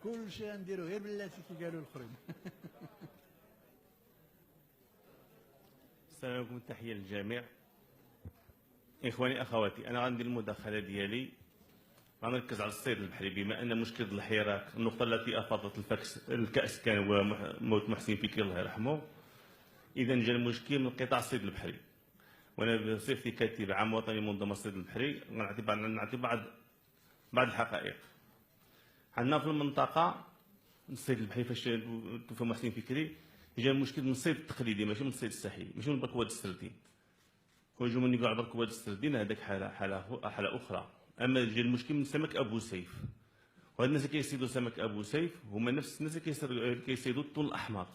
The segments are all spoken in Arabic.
كل شيء غنديرو غير بلاتي كي قالوا الاخرين. السلام عليكم، التحيه للجميع. اخواني اخواتي، انا غندير المداخله ديالي، غنركز على الصيد البحري، بما ان مشكل الحراك النقطه التي افاضت الكاس كان هو موت محسن فكري الله يرحمه. اذا جا المشكل من قطاع الصيد البحري، وانا بصفتي كاتب عام وطني منظمه الصيد البحري غنعطي بعض الحقائق. عندنا في المنطقه الصيد البحري فاش توفى محسن فكري جا المشكل من الصيد التقليدي، ماشي من الصيد الساحلي، ماشي من بركواد السردين. كون من يقول على بركواد السردين هذاك حاله اخرى. اما جا المشكل من سمك ابو سيف، وهاد الناس اللي كيصيدوا سمك ابو سيف هما نفس الناس اللي كيصيدوا الطول الاحمر.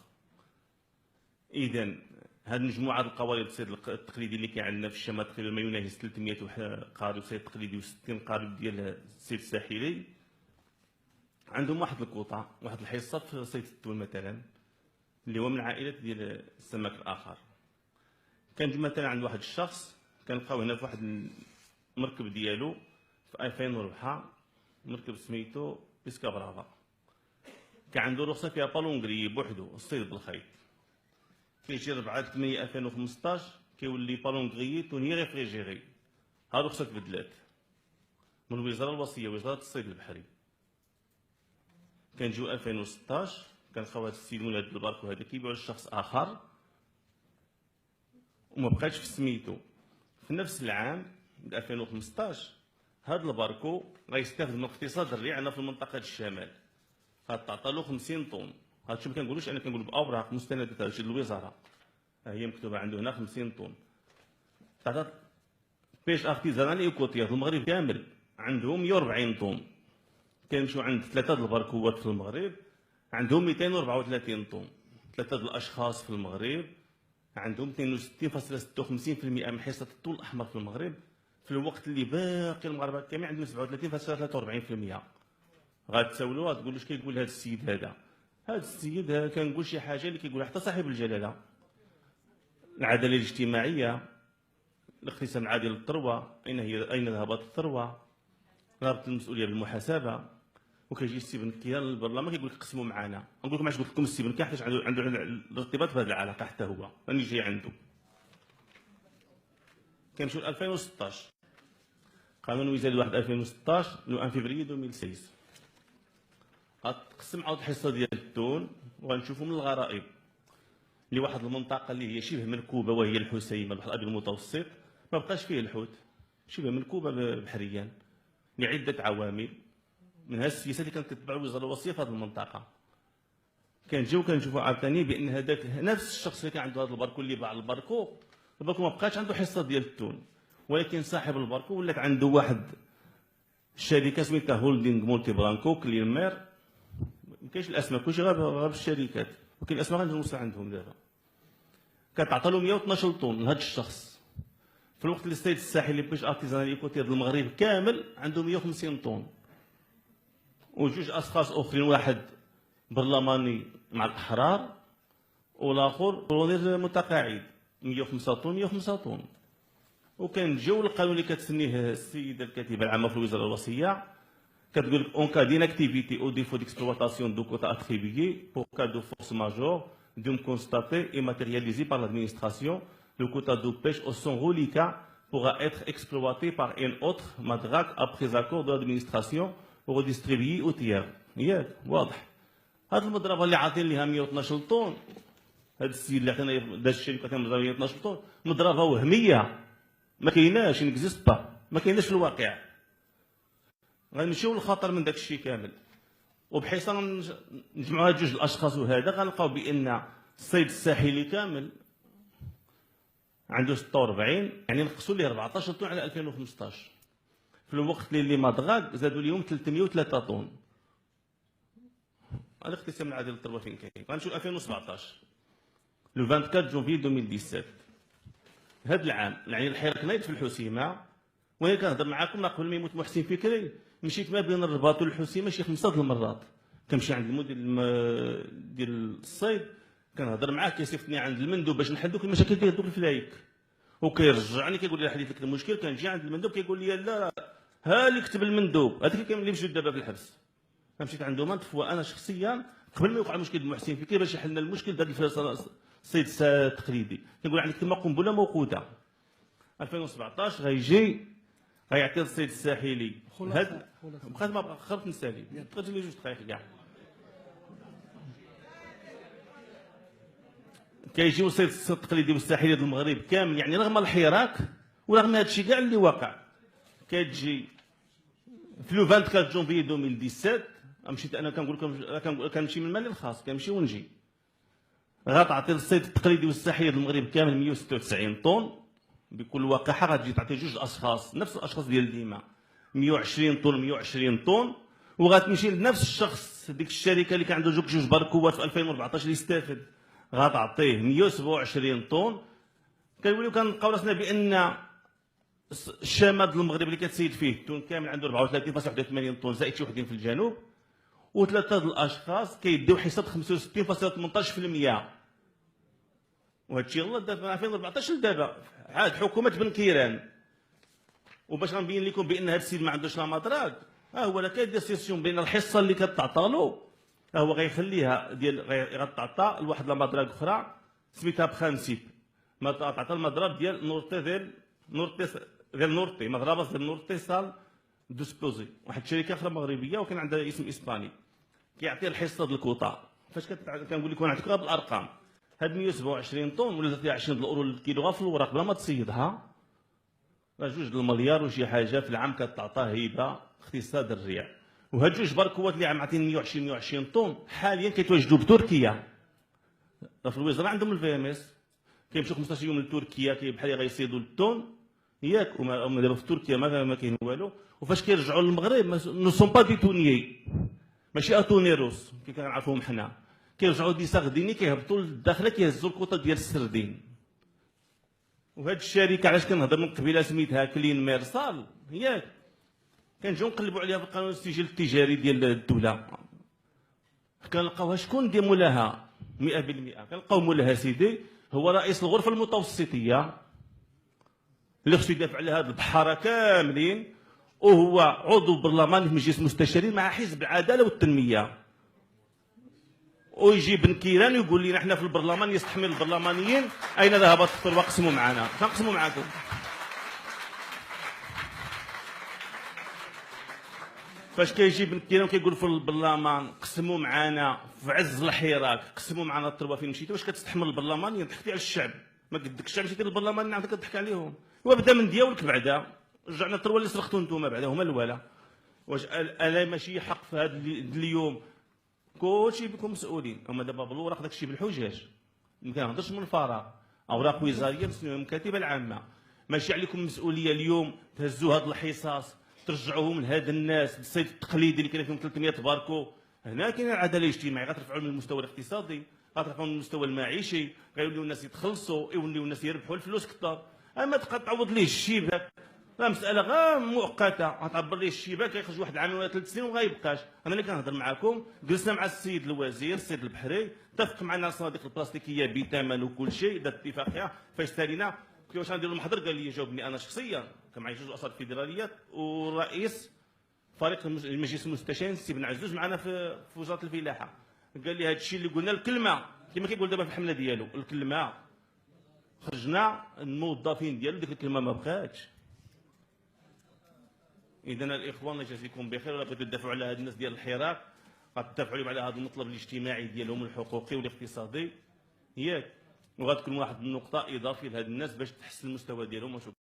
اذا هذه مجموعه القوارب الصيد التقليدي اللي كاين عندنا في الشمال تقريبا ما يناهز 300 قارب صيد تقليدي و60 قارب ديال الصيد الساحلي، عندهم واحد الكوطه، واحد الحصه في صيد التون مثلا اللي هو من عائله ديال السمك الاخر. كان مثلا عند واحد الشخص كنلقاو هنا في واحد المركب ديالو في 2004، مركب سميتو بيسكا برافا، كان عنده رخصه فيها بالونغري بوحدو الصيد بالخيط. كيجي 4/8/2015 كيولي بالونغري توني ريفريجيري، ها الرخصه تبدلات من الوزاره الوصيه وزاره الصيد البحري. كنجيو 2016 كنلقاو هذا السيد مول هذا الباركو هذا كيبيعو لشخص اخر وما بقاش في سميتو. في نفس العام 2015 هذا الباركو غيستافد من اقتصاد الريع عندنا في المنطقه الشمال، غتعطى له 50 طن. هذا الشيء ما كنقولوش، انا كنقول باوراق مستندات ديال الوزاره، هي مكتوبه عنده هنا 50 طن. تعطى بيش ارتيزانالي وكوتيا في المغرب كامل عندهم 140 طن. كنمشيو عند ثلاثه الباركوات في المغرب عندهم 234 طن. ثلاثه الاشخاص في المغرب عندهم 62.56% من حصه الطول الاحمر في المغرب، في الوقت اللي باقي المغاربه كامل عندهم 37.43%. غتسولوا تقول اش كيقول هذا السيد هذا. هذا السيد كنقول شي حاجه اللي كيقولها حتى صاحب الجلاله: العداله الاجتماعيه، الاقتسام العادل للثروه، اين ذهبت الثروه، رابط المسؤوليه بالمحاسبه. وكيجي السي بن كيان للبرلمان كيقول لك قسموا معنا. نقول لكم علاش قلت لكم السي بن كيان، حيت عنده الارتباط بهذه العلاقه حتى هو، راني جاي عنده. كنمشيو ل 2016 قانون وزاري 1 2016 لو 1 فيفري 2016 غتقسم عاود الحصه ديال التون، وغنشوفوا من الغرائب اللي واحد المنطقه اللي هي شبه منكوبه وهي الحسيمه البحر الابيض المتوسط ما بقاش فيه الحوت، شبه منكوبه بحريا لعده عوامل، منها السياسات اللي كانت كتبع الوزاره الوصيه في هذه المنطقه. كنجيو كنشوفوا عاوتاني بان هذاك نفس الشخص اللي كان عنده هذا الباركو اللي باع الباركو ما بقاش عنده حصه ديال التون، ولكن صاحب الباركو ولات عنده واحد الشركه سميتها هولدينغ مولتي برانكو كليمير. ما كاينش الاسماء، كلشي غير بالشركات، ولكن الاسماء غنوصل عندهم دابا. كتعطى له 112 طن لهذا الشخص، في الوقت اللي الصيد الساحلي بيش ارتيزانالي كوتي المغرب كامل عنده 150 طن. وجوج اشخاص اخرين، واحد برلماني مع الاحرار والاخر برونير متقاعد، 105 طن 105 طن. وكنجيو القانون اللي كتسنيه السيده الكاتبه العامه في الوزاره الوصيه، كتقول لك اون كا دين اكتيفيتي او ديفو ديكسبلواتاسيون دو كوتا اتريبيي بور كا دو فورس ماجور دوم كونستاتي اي ماتيرياليزي par l'administration, le quota de pêche au son reliquat pourra être exploité par un autre madrague après accord de l'administration ou redistribué au tiers. ياك واضح. هذه المضربه اللي عاطين لها 112 طن، هذا السيد اللي عطينا داز الشركه كان مضربه 112 طن، مضربه وهميه ما كايناش، نكزيست با، ما كايناش في الواقع. غنمشيو للخطر من داك الشيء كامل، وبحيث نجمعوا هاد جوج الاشخاص وهذا غنلقاو بان الصيد الساحلي كامل عنده 46، يعني نقصوا ليه 14 طن على 2015. في الوقت اللي مدغاك زادوا ليهم 303 طن. الاقتسام العادل للثروه فين كاين؟ غنمشيو 2017 لو 24 جونفي 2017 هذا العام، يعني الحراك نايض في الحسيمه. وانا كنهضر معاكم قبل ما يموت محسن فكري مشيت ما بين الرباط والحسيمه شي 5 المرات. كنمشي عند المدير ديال الصيد كنهضر معاه كيصيفطني عند المندوب باش نحل دوك المشاكل ديال دوك الفلايك، وكيرجعني كيقول لي حديت لك المشكل. كنجي عند المندوب كيقول لي لا ها اللي كتب المندوب، هذاك اللي مشى دابا في الحبس، مشيت عندهم مانت فوا انا شخصيا قبل ما يوقع المشكل المحسن فيه باش يحلنا المشكل ديال الصيد التقليدي. كنقول عندك كما قنبله موقوته 2017 غيجي غيعطي الصيد الساحلي هاد بقات ما بقى خربت نسالي بقات لي جوج دقائق كاع كيجيو الصيد التقليدي والساحلي ديال المغرب كامل، يعني رغم الحراك ورغم هذا الشيء كاع اللي واقع. كتجي في لو 24 جونفي 2017 مشيت انا كنقول لكم كنمشي من المال الخاص كنمشي ونجي غتعطي الصيد التقليدي والساحلي ديال المغرب كامل 196 طن بكل وقاحه. غتجي تعطي جوج اشخاص نفس الاشخاص ديال ديما 120 طن 120 طن، وغتمشي لنفس الشخص ديك الشركه اللي كان عنده جوج باركوات في 2014 اللي استفد غتعطيه 127 طن. كنوليو كنلقاو راسنا بان الشمال ديال المغرب اللي كتسيد فيه التون كامل عنده 34.81 طن زائد شي وحدين في الجنوب، وثلاثه د الاشخاص كيديو حصاد 65.18%. وهذا الشيء الله دابا من 2014 لدابا عاد حكومه بن كيران. وباش غنبين لكم بان هذا السيد ما عندوش لا مدراك، ها هو راه كاين ديسيسيون بين الحصه اللي كتعطى له هو غيخليها ديال غتعطى لواحد لا مدراك اخرى سميتها بخانسيب، ما تعطى المضرب ديال نورتي ديال نورتي مضربه ديال نورتي سال دوسبوزي، واحد الشركه اخرى مغربيه وكان عندها اسم اسباني كيعطي الحصه ديال الكوطا. فاش كنقول لكم نعطيكم هاد الارقام، هاد 127 طن ولا 23 الاورو للكيلو في الوراق بلا ما تصيدها راه 2 المليار وشي حاجه في العام كتعطى هبه اقتصاد الريع. وهاد جوج باركوات اللي عم عاطين 120 طن حاليا كيتواجدوا بتركيا، في الوزاره عندهم الفي ام اس كيمشيو 15 يوم لتركيا بحال غيصيدوا التون ياك، وما دابا في تركيا ما كاين والو. وفاش كيرجعوا للمغرب نو سون با دي تونيي ماشي اتونيروس كي كنعرفوهم حنا، كيرجعوا دي ساغديني كيهبطوا للداخله كيهزوا الكوطه ديال السردين. وهاد الشركه علاش كنهضر من قبيله سميتها كلين ميرسال ياك، كنجيو نقلبوا عليها في القانون السجل التجاري ديال الدوله كنلقاوها شكون دي مولاها 100%. كنلقاو مولاها سيدي هو رئيس الغرفه المتوسطيه اللي خصو يدافع على هاد البحاره كاملين، وهو عضو برلماني في مجلس المستشارين مع حزب العداله والتنميه. ويجي بن كيران يقول لنا احنا في البرلمان يستحمل البرلمانيين اين ذهبت الثروه واقسموا معنا. كنقسموا معاكم. فاش كيجي بن كيران كيقول في البرلمان قسموا معنا في عز الحراك قسموا معنا الثروه فين مشيتي، واش كتستحمل البرلمانيين؟ ضحكتي على الشعب، ما قدك الشعب مشيتي للبرلمان عندك كتضحك عليهم. وبدا من دياولك بعدا رجعنا الثروه اللي سرقتوا انتم بعدا هما الولا. واش الا ماشي حق في هذا اليوم كلشي بكم مسؤولين. هما دابا بالوراق داك الشيء بالحجاج ما كنهضرش من فراغ، اوراق وزاريه مسنويه من الكاتبه العامه. ماشي عليكم مسؤوليه اليوم تهزوا هاد الحصص ترجعوهم لهاد الناس بالصيد التقليدي اللي كاين فيهم 300 باركو. هنا كاين العداله الاجتماعيه، غترفعوا من المستوى الاقتصادي، غترفعوا من المستوى المعيشي، غيوليو الناس يتخلصوا، يوليو الناس يربحوا الفلوس كثر. اما تبقى تعوض ليه الشباك راه مساله غير مؤقته، غتعبر ليه الشباك يخرج واحد العام ولا 3 سنين وما غيبقاش. انا اللي كنهضر معكم جلسنا مع السيد الوزير السيد البحري اتفق معنا الصناديق البلاستيكيه بثمن وكل شيء، دات اتفاقيه فاش سالينا قلت له واش غنديروا المحضر، قال لي جاوبني انا شخصيا كان معايا 2 اصوات فيدراليات ورئيس فريق المجلس المستشارين السي بن عزوز معنا في وزاره الفلاحه. قال لي هذا الشيء اللي قلنا الكلمه كما كيقول دابا في الحمله ديالو الكلمه خرجنا الموظفين ديالو ديك الكلمه ما بقاتش. اذا الاخوان الله يجازيكم بخير، ولا بغيتوا تدافعوا على هاد الناس ديال الحراك غتدافعوا على هذا المطلب الاجتماعي ديالهم الحقوقي والاقتصادي ياك، وغتكون واحد النقطه اضافيه لهاد الناس باش تحسن المستوى ديالهم.